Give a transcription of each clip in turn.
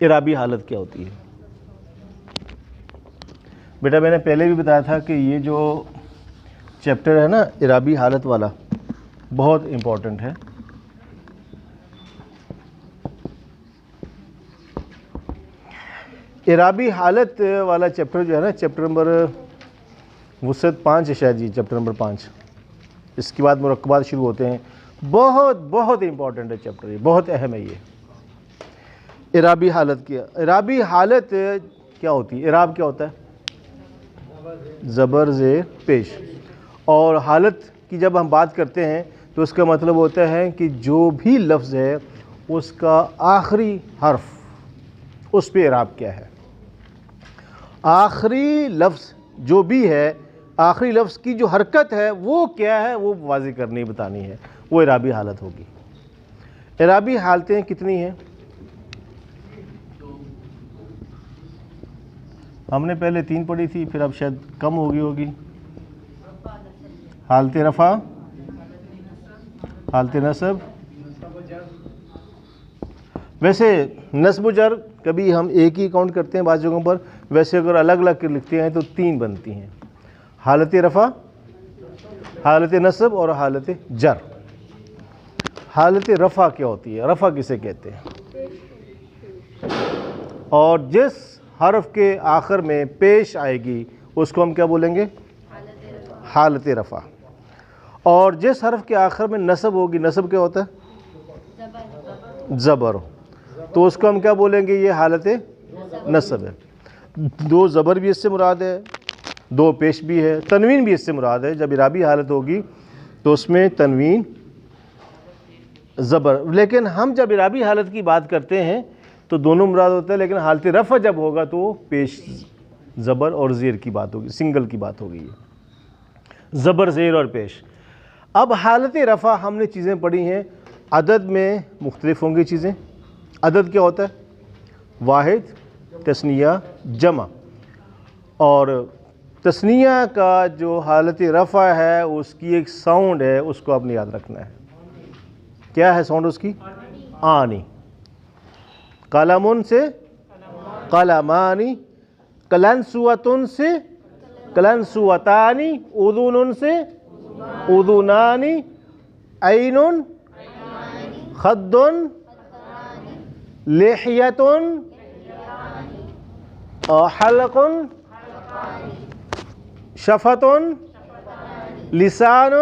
اعرابی حالت کیا ہوتی ہے؟ بیٹا میں نے پہلے بھی بتایا تھا کہ یہ جو چیپٹر ہے نا اعرابی حالت والا بہت امپورٹنٹ ہے. اعرابی حالت والا چیپٹر جو ہے نا چیپٹر نمبر وسعت 5 ہے شاید، جی چیپٹر نمبر 5. اس کے بعد مرکبات شروع ہوتے ہیں. بہت بہت امپورٹنٹ ہے چیپٹر، یہ بہت اہم ہے. یہ اعرابی حالت کیا، اعرابی حالت کیا ہوتی ہے؟ اعراب کیا ہوتا ہے؟ زبر زیر پیش. اور حالت کی جب ہم بات کرتے ہیں تو اس کا مطلب ہوتا ہے کہ جو بھی لفظ ہے اس کا آخری حرف اس پہ اعراب کیا ہے. آخری لفظ جو بھی ہے، آخری لفظ کی جو حرکت ہے وہ کیا ہے، وہ واضح کرنی بتانی ہے، وہ اعرابی حالت ہوگی. اعرابی حالتیں کتنی ہیں؟ ہم نے پہلے 3 پڑھی تھی، پھر اب شاید کم ہوگی. حالت رفع، حالت نصب. ویسے نصب و جر کبھی ہم ایک ہی کاؤنٹ کرتے ہیں بعض جگہوں پر، ویسے اگر الگ الگ لکھتے ہیں تو 3 بنتی ہیں: حالت رفع، حالت نصب اور حالت جر. حالت رفع کیا ہوتی ہے؟ رفع کسے کہتے ہیں؟ اور جس حرف کے آخر میں پیش آئے گی اس کو ہم کیا بولیں گے؟ حالت رفع. اور جس حرف کے آخر میں نصب ہوگی، نصب کیا ہوتا ہے؟ زبر. تو اس کو ہم کیا بولیں گے؟ یہ حالت نصب ہے. 2 زبر بھی اس سے مراد ہے، 2 پیش بھی ہے، تنوین بھی اس سے مراد ہے. جب اعرابی حالت ہوگی تو اس میں تنوین، زبر. لیکن ہم جب اعرابی حالت کی بات کرتے ہیں تو دونوں مراد ہوتا ہے، لیکن حالت رفع جب ہوگا تو پیش زبر اور زیر کی بات ہوگی، سنگل کی بات ہوگی، زبر زیر اور پیش. اب حالت رفع ہم نے چیزیں پڑھی ہیں، عدد میں مختلف ہوں گی چیزیں. عدد کیا ہوتا ہے؟ واحد، تثنیہ، جمع. اور تثنیہ کا جو حالت رفع ہے اس کی ایک ساؤنڈ ہے، اس کو آپ نے یاد رکھنا ہے. کیا ہے ساؤنڈ اس کی؟ آنی. قلمن سے قلمانی، قلنسوۃن سے قلنسوۃانی، اذن سے اذنانی، عین، خد، لحیۃ، حلق، شفۃ، لسان،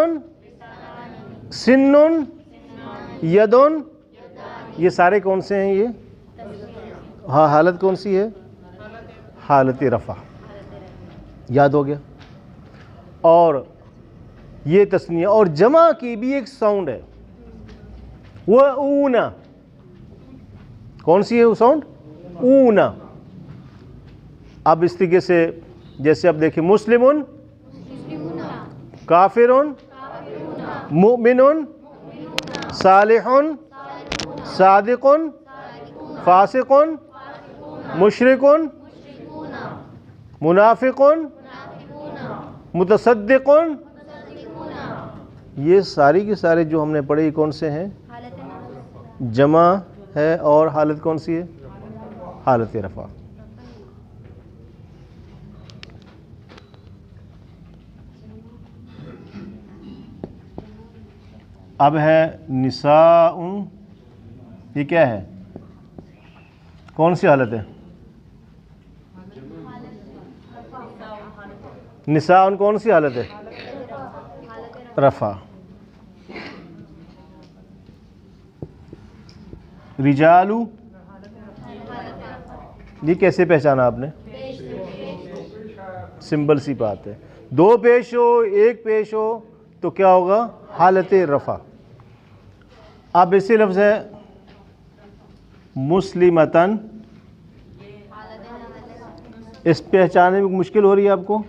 سن، ید. یہ سارے کون سے ہیں؟ یہ ہاں حالت کون سی ہے؟ حالت رفع. یاد ہو گیا. اور یہ تثنیہ اور جمع کی بھی ایک ساؤنڈ ہے، وہ اونا. کون سی ہے وہ ساؤنڈ؟ اونا. اب اس طریقے سے جیسے اب دیکھیں: مسلمون، کافرون، مؤمنون، صالحون، صادقون، فاسقون، مشرکون، منافقون، متصدقون. یہ ساری کے سارے جو ہم نے پڑھے کون سے ہیں؟ جمع ہے. اور حالت کون سی ہے؟ حالت رفع. اب ہے نساء. یہ کیا ہے؟ کون سی حالت ہے؟ نساء کون سی حالت ہے؟ رفع. رجالو، یہ کیسے پہچانا آپ نے؟ سمبل سی بات ہے. 2 پیش ہو، 1 پیش ہو تو کیا ہوگا؟ حالت رفع. اب اسی لفظ ہے مسلمتن، اس پہچانے میں مشکل ہو رہی ہے آپ کو.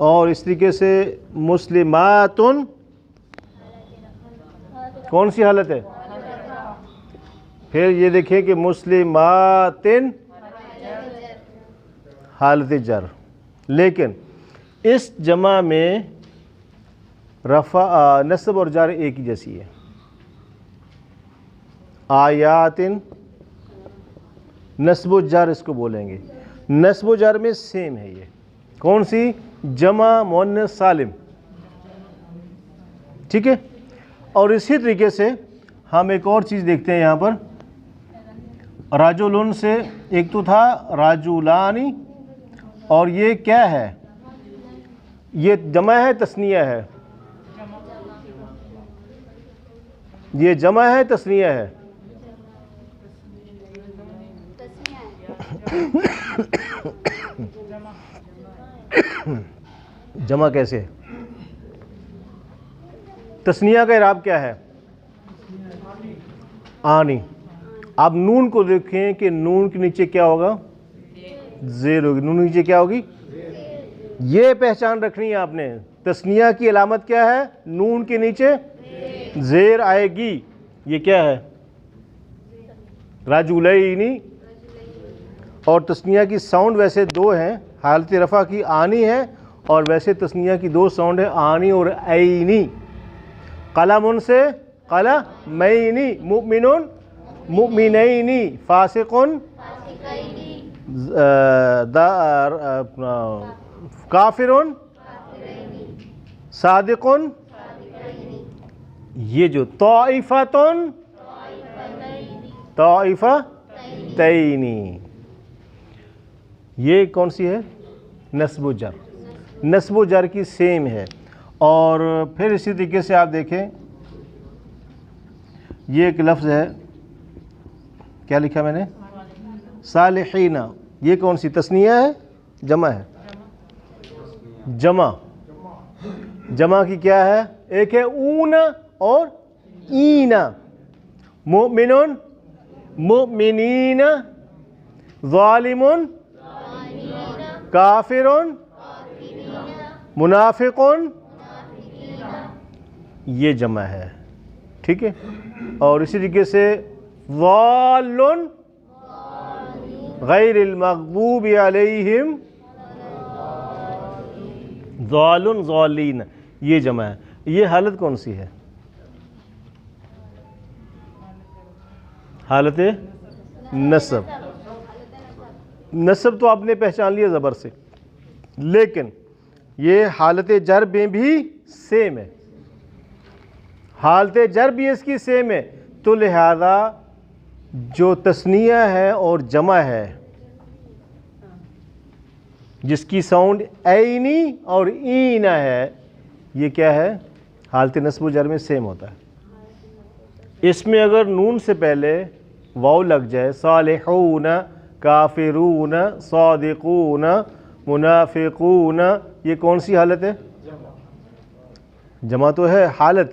اور اس طریقے سے مسلماتن، کون سی حالت ہے؟ پھر یہ دیکھیں کہ مسلماتن حالت جر. لیکن اس جمع میں رفع، نصب اور جر ایک ہی جیسی ہے. آیاتن، نصب و جر اس کو بولیں گے. نصب و جر میں سیم ہے یہ. کون سی؟ جمع مؤنث سالم. ٹھیک ہے. اور اسی طریقے سے ہم ایک اور چیز دیکھتے ہیں یہاں پر. راجولن سے ایک تو تھا راجولانی، اور یہ کیا ہے؟ یہ جمع ہے تثنیہ ہے؟ یہ جمع ہے تثنیہ ہے؟ جمع کیسے؟ تثنیہ کا اعراب کیا ہے؟ آنی. آپ نون کو دیکھیں کہ نون کے نیچے کیا ہوگا؟ زیر ہوگی. نون کے نیچے کیا ہوگی؟ یہ پہچان رکھنی ہے آپ نے. تثنیہ کی علامت کیا ہے؟ نون کے نیچے زیر آئے گی. یہ کیا ہے؟ رجلین. اور تثنیہ کی ساؤنڈ ویسے دو ہیں. حالت رفع کی آنی ہے، اور ویسے تثنیہ کی دو ساؤنڈ ہے، آنی اور عینی. قلم سے قلمین، مؤمن مؤمنین، فاسق کافر صادق. یہ جو طائفتن طائفتین، یہ کون سی ہے؟ نصب و جر. نصب و جر کی سیم ہے. اور پھر اسی طریقے سے آپ دیکھیں یہ ایک لفظ ہے، کیا لکھا میں نے؟ صالحین. یہ کون سی تثنیہ ہے؟ جمع ہے. جمع کی کیا ہے؟ ایک ہے اون اور این. مؤمن مؤمنین، ظالم کافر، منافق، یہ جمع ہے. ٹھیک ہے. اور اسی طریقے سے ضال غیر المغضوب علیہم، ضال ضالین، یہ جمع ہے. یہ حالت کون سی ہے؟ حالت نصب. نصب تو آپ نے پہچان لیا زبر سے، لیکن یہ حالت جر میں بھی سیم ہے. حالت جر بھی اس کی سیم ہے. تو لہذا جو تثنیہ ہے اور جمع ہے، جس کی ساؤنڈ عینی اور اینا ہے، یہ کیا ہے؟ حالت نصب و جر میں سیم ہوتا ہے. اس میں اگر نون سے پہلے واو لگ جائے، صالحون، کافرون، صادقون، منافقون، یہ کون سی حالت ہے؟ جمع تو ہے. حالت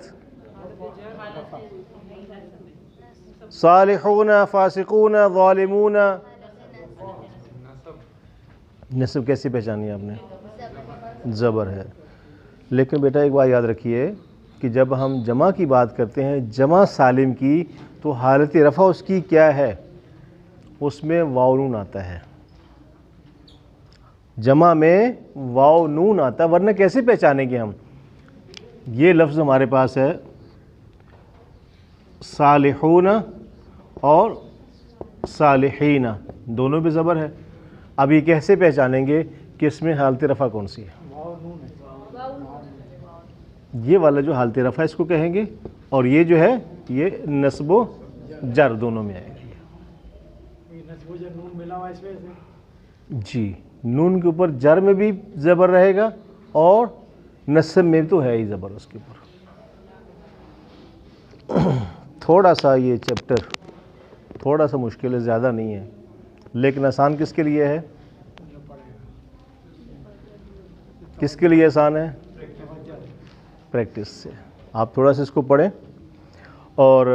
صالحون، فاسقون، ظالمون. نصب کیسے پہچانی آپ نے؟ زبر ہے. لیکن بیٹا ایک بات یاد رکھیے کہ جب ہم جمع کی بات کرتے ہیں، جمع سالم کی، تو حالت رفع اس کی کیا ہے؟ اس میں واو نون آتا ہے. جمع میں واو نون آتا ہے، ورنہ کیسے پہچانیں گے ہم؟ یہ لفظ ہمارے پاس ہے صالحون اور صالحین، دونوں بھی زبر ہے. اب یہ کیسے پہچانیں گے کہ اس میں حالت رفع کون سی ہے؟ یہ والا جو حالت رفع اس کو کہیں گے، اور یہ جو ہے یہ نصب و جر دونوں میں آئے گی. جی، نون کے اوپر جر میں بھی زبر رہے گا، اور نصب میں تو ہے ہی زبر اس کے اوپر. تھوڑا سا یہ چیپٹر تھوڑا سا مشکل ہے، زیادہ نہیں ہے، لیکن آسان کس کے لیے ہے؟ کس کے لیے آسان ہے؟ پریکٹس سے. آپ تھوڑا سا اس کو پڑھیں. اور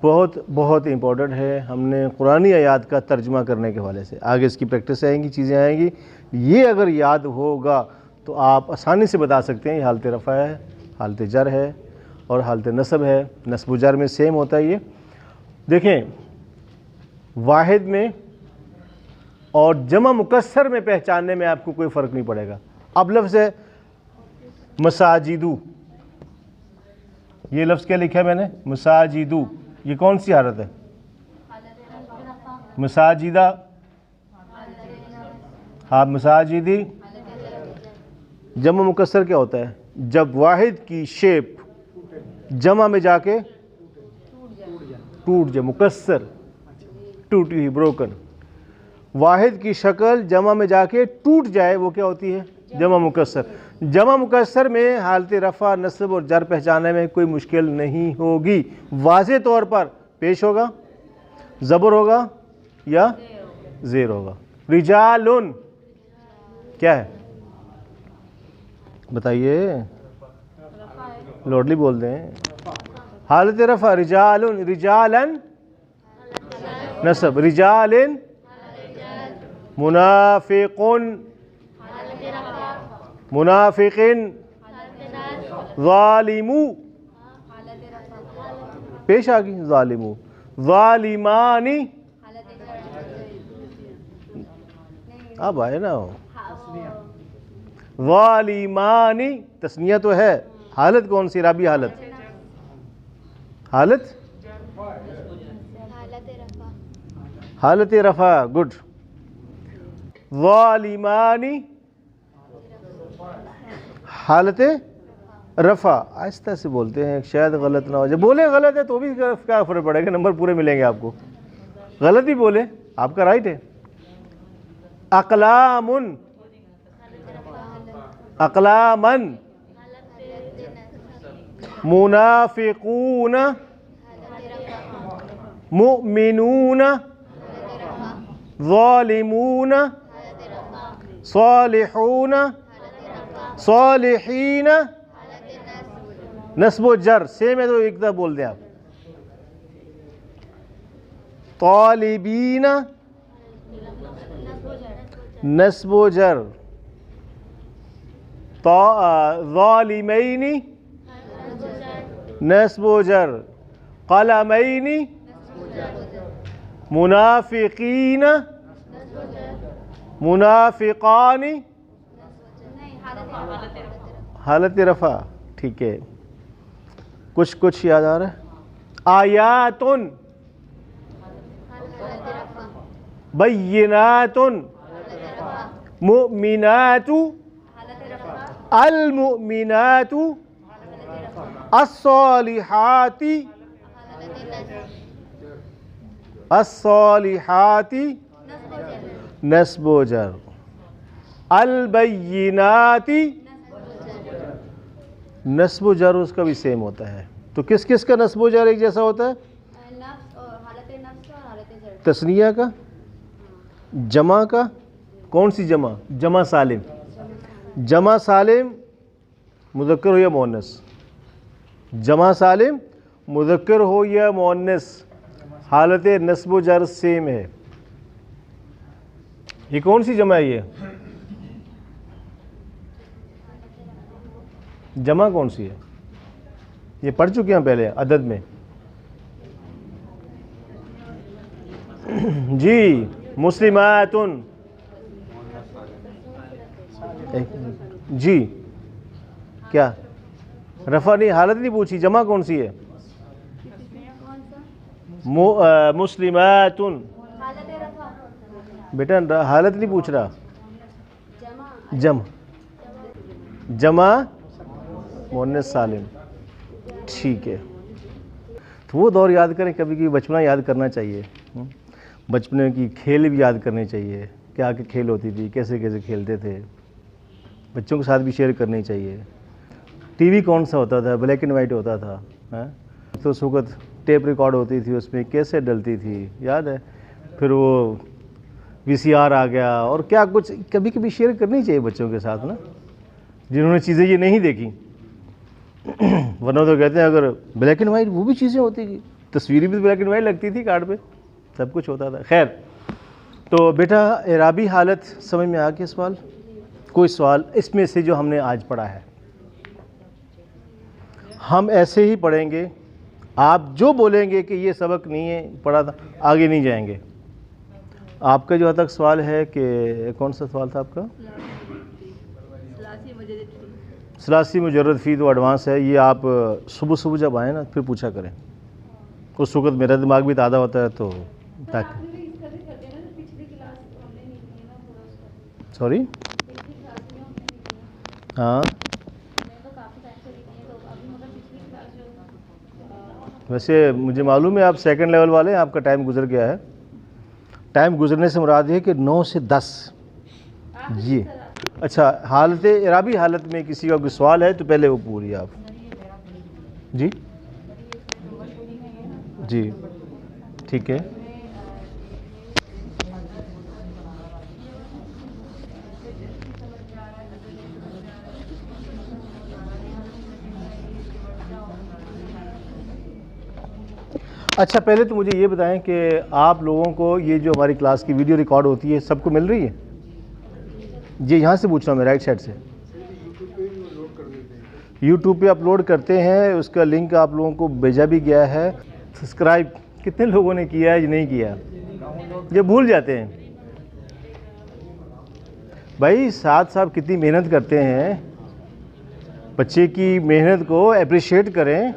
بہت بہت امپورٹنٹ ہے. ہم نے قرآنی آیات کا ترجمہ کرنے کے حوالے سے آگے اس کی پریکٹس آئیں گی، چیزیں آئیں گی. یہ اگر یاد ہوگا تو آپ آسانی سے بتا سکتے ہیں یہ حالت رفع ہے، حالت جر ہے، اور حالت نصب ہے. نصب و جر میں سیم ہوتا ہے. یہ دیکھیں، واحد میں اور جمع مکسر میں پہچاننے میں آپ کو کوئی فرق نہیں پڑے گا. اب لفظ ہے مساجدو، یہ لفظ کیا لکھا ہے میں نے؟ مساجدو. یہ کون سی حالت ہے؟ مساجدہ، ہاں مساجدی۔ جمع مکسر کیا ہوتا ہے؟ جب واحد کی شیپ جمع میں جا کے ٹوٹ جائے، مکسر ٹوٹی ہوئی، بروکن۔ واحد کی شکل جمع میں جا کے ٹوٹ جائے وہ کیا ہوتی ہے؟ جمع مکسر۔ جمع مکسر میں حالت رفع، نصب اور جر پہچاننے میں کوئی مشکل نہیں ہوگی، واضح طور پر پیش ہوگا، زبر ہوگا یا زیر ہوگا۔ رجالن کیا ہے بتائیے، لوڈلی بول دیں۔ حالت رفع رجالن، رجالن نصب، رجالن منافقن، منافقن ظالمو پیش آ گئی، ظالمو، ظالمانی اب آئے نا، ظالمانی تسنیہ تو ہے، حالت کون سی؟ رابی حالت، حالت حالت رفع، گڈ۔ ظالمانی حالت رفع، آہستہ سے بولتے ہیں شاید غلط نہ ہو جائے، بولے غلط ہے تو بھی کیا فرق پڑے گا، نمبر پورے ملیں گے آپ کو، غلط ہی بولے آپ کا رائٹ ہے۔ اقلامن، اقلامن منافقون مؤمنون ظالمون صالحون صالحین، نصب و جر سیم ہے تو ایک دفعہ بول دیں آپ۔ طالبین نصب و جر، ظالمین نصب و جر، قلمین منافقین منافقان حالت رفع، ٹھیک ہے، کچھ یاد آ رہا ہے؟ آیاتن بینات مؤمنات المؤمنات الصالحات الصالحات نصب و جر، البینات نصب و جر اس کا بھی سیم ہوتا ہے، تو کس کس کا نصب و جر ایک جیسا ہوتا ہے؟ تثنیہ کا، جمع کا، کون سی جمع؟ جمع سالم، جمع سالم مذکر ہو یا مؤنث، جمع سالم مذکر ہو یا مؤنث، حالت نصب و جر سیم ہے۔ یہ کون سی جمع ہے؟ یہ جمع کون سی ہے؟ یہ پڑھ چکے ہیں پہلے عدد میں، جی مسلماتن، جی کیا رفع نہیں، حالت نہیں پوچھی، جمع کون سی ہے؟ مسلماتن، بیٹا حالت نہیں پوچھ رہا، جمع، جمع مؤنث سالم، ٹھیک ہے۔ تو وہ دور یاد کریں، کبھی کبھی بچپنا یاد کرنا چاہیے، بچپنے کی کھیل بھی یاد کرنے چاہیے، کیا کہ کھیل ہوتی تھی، کیسے کیسے کھیلتے تھے، بچوں کے ساتھ بھی شیئر کرنی چاہیے۔ ٹی وی کون سا ہوتا تھا؟ بلیک اینڈ وائٹ ہوتا تھا، تو اس وقت ٹیپ ریکارڈ ہوتی تھی، اس میں کیسے ڈلتی تھی، یاد ہے؟ پھر وہ وی سی آر آ گیا، اور کیا کچھ کبھی کبھی شیئر کرنی چاہیے بچوں کے ساتھ نا، جنہوں نے چیزیں یہ نہیں دیکھی، ورنہ تو کہتے ہیں اگر بلیک اینڈ وائٹ وہ بھی چیزیں ہوتی تھی، تصویریں بھی بلیک اینڈ وائٹ لگتی تھی کارڈ پہ، سب کچھ ہوتا تھا۔ خیر، تو بیٹا اعرابی حالت سمجھ میں آ گیا سوال؟ کوئی سوال اس میں سے جو ہم نے آج پڑھا ہے؟ ہم ایسے ہی پڑھیں گے، آپ جو بولیں گے کہ یہ سبق نہیں ہے پڑھا تھا، آگے نہیں جائیں گے۔ آپ کا جو تک سوال ہے کہ کون سا سوال تھا آپ کا؟ ثلاثی مجرد فی تو ایڈوانس ہے، یہ آپ صبح صبح جب آئیں نا پھر پوچھا کریں، اس وقت میرا دماغ بھی تازہ ہوتا ہے، تو تاکہ سوری ہاں ویسے مجھے معلوم ہے آپ سیکنڈ لیول والے ہیں، آپ کا ٹائم گزر گیا ہے. ٹائم گزرنے سے مراد ہے کہ 9 سے 10. جی اچھا، حالت اعرابی حالت میں کسی کا کوئی سوال ہے تو پہلے وہ پوری آپ. جی جی ٹھیک ہے. اچھا پہلے تو مجھے یہ بتائیں کہ آپ لوگوں کو یہ جو ہماری کلاس کی ویڈیو ریکارڈ ہوتی ہے سب کو مل رہی ہے؟ جی یہاں سے پوچھ رہا ہوں میں، رائٹ سائڈ سے. یوٹیوب پہ اپلوڈ کرتے ہیں، اس کا لنک آپ لوگوں کو بھیجا بھی گیا ہے. سبسکرائب کتنے لوگوں نے کیا ہے یا نہیں کیا؟ یہ بھول جاتے ہیں بھائی. ساتھ صاحب کتنی محنت کرتے ہیں، بچے کی محنت کو اپریشیٹ کریں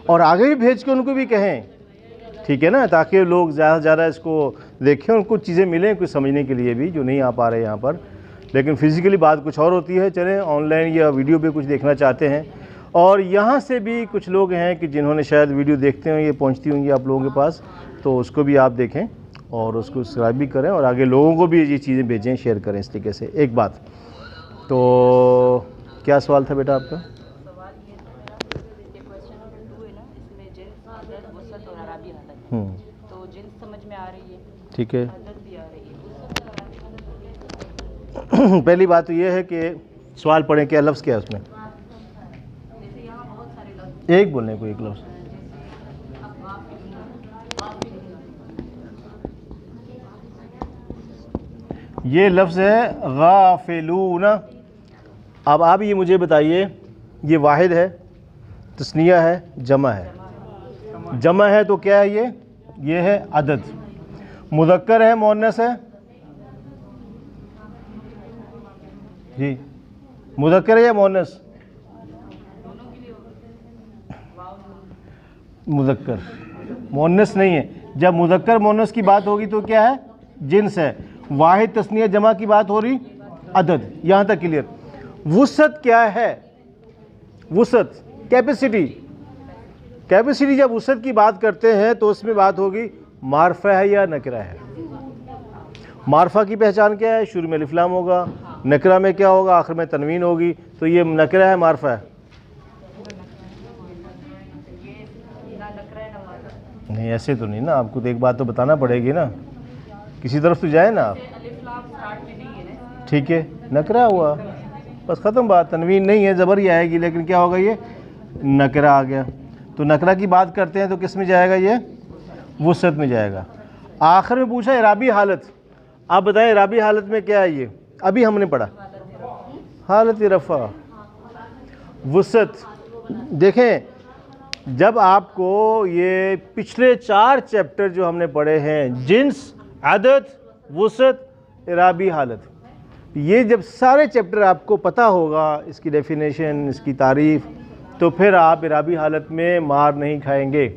اور آگے بھی بھیج کے ان کو بھی کہیں، ٹھیک ہے نا، تاکہ لوگ زیادہ سے زیادہ اس کو دیکھیں، ان کو چیزیں ملیں کچھ سمجھنے کے لیے بھی جو نہیں آ پا رہے یہاں پر. لیکن فزیکلی بات کچھ اور ہوتی ہے. چلیں آن لائن یا ویڈیو پہ کچھ دیکھنا چاہتے ہیں، اور یہاں سے بھی کچھ لوگ ہیں کہ جنہوں نے شاید ویڈیو دیکھتے ہیں، یہ پہنچتی ہوں گی آپ لوگوں کے پاس، تو اس کو بھی آپ دیکھیں اور اس کو سبسکرائب بھی کریں اور آگے لوگوں کو بھی یہ چیزیں بھیجیں، شیئر کریں اس طریقے سے. ایک بات تو کیا سوال تھا بیٹا آپ کا؟ تو جنس سمجھ میں آ رہی ہے، ٹھیک ہے. حالت بھی آ رہی ہے. پہلی بات تو یہ ہے کہ سوال پڑھیں کیا لفظ کیا ہے اس میں؟ جیسے یہاں بہت سارے لفظ ایک بولنے کو ایک لفظ. یہ لفظ ہے غافلون. اب آپ یہ مجھے بتائیے، یہ واحد ہے، تثنیہ ہے، جمع ہے؟ جمع ہے تو کیا ہے یہ ہے عدد. مذکر ہے مؤنث ہے؟ جی مذکر ہے یا مؤنث؟ مذکر، مؤنث نہیں ہے. جب مذکر مؤنث کی بات ہوگی تو کیا ہے؟ جنس ہے. واحد تثنیہ جمع کی بات ہو رہی عدد. یہاں تک کلیئر. وسعت کیا ہے؟ وسعت کیپیسٹی. کیپیسٹی جب وسعت کی بات کرتے ہیں تو اس میں بات ہوگی معرفہ ہے یا نکرہ ہے. معرفہ کی پہچان کیا ہے؟ شروع میں الف لام ہوگا، نکرہ میں کیا ہوگا؟ آخر میں تنوین ہوگی. تو یہ نکرہ ہے معرفہ ہے؟ نہیں ایسے تو نہیں نا، آپ کو تو ایک بات تو بتانا پڑے گی نا، کسی طرف تو جائے نا آپ. ٹھیک ہے نکرہ ہوا، بس ختم بات. تنوین نہیں ہے، زبر ہی آئے گی، لیکن کیا ہوگا؟ یہ نکرہ آ گیا. تو نکرہ کی بات کرتے ہیں تو کس میں جائے گا؟ یہ وسعت میں جائے گا. آخر میں پوچھا اعرابی حالت. آپ بتائیں اعرابی حالت میں کیا ہے؟ یہ ابھی ہم نے پڑھا حالت رفع وسعت. دیکھیں جب آپ کو یہ پچھلے 4 چیپٹر جو ہم نے پڑھے ہیں، جنس، عدد، وسعت، اعرابی حالت، یہ جب سارے چیپٹر آپ کو پتہ ہوگا، اس کی ڈیفینیشن، اس کی تعریف، تو پھر آپ اعرابی حالت میں مار نہیں کھائیں گے.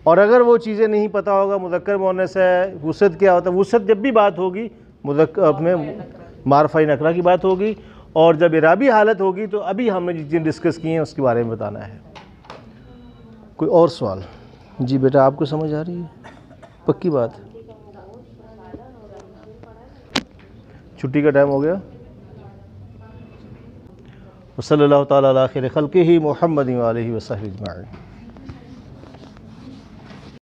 اور اگر وہ چیزیں نہیں پتہ ہوگا، مذکر مؤنث ہے، وسعت کیا ہوتا ہے، وسعت جب بھی بات ہوگی مذکر میں معرفہ نکرہ کی بات ہوگی، اور جب اعرابی حالت ہوگی تو ابھی ہم نے جس چیز ڈسکس کی ہیں اس کے بارے میں بتانا ہے. کوئی اور سوال؟ جی بیٹا آپ کو سمجھ آ رہی ہے؟ پکی بات. چھٹی کا ٹائم ہو گیا. وصلی اللہ تعالیٰ علی خیر خلقہ محمد وآلہ وصحبہ اجمعین.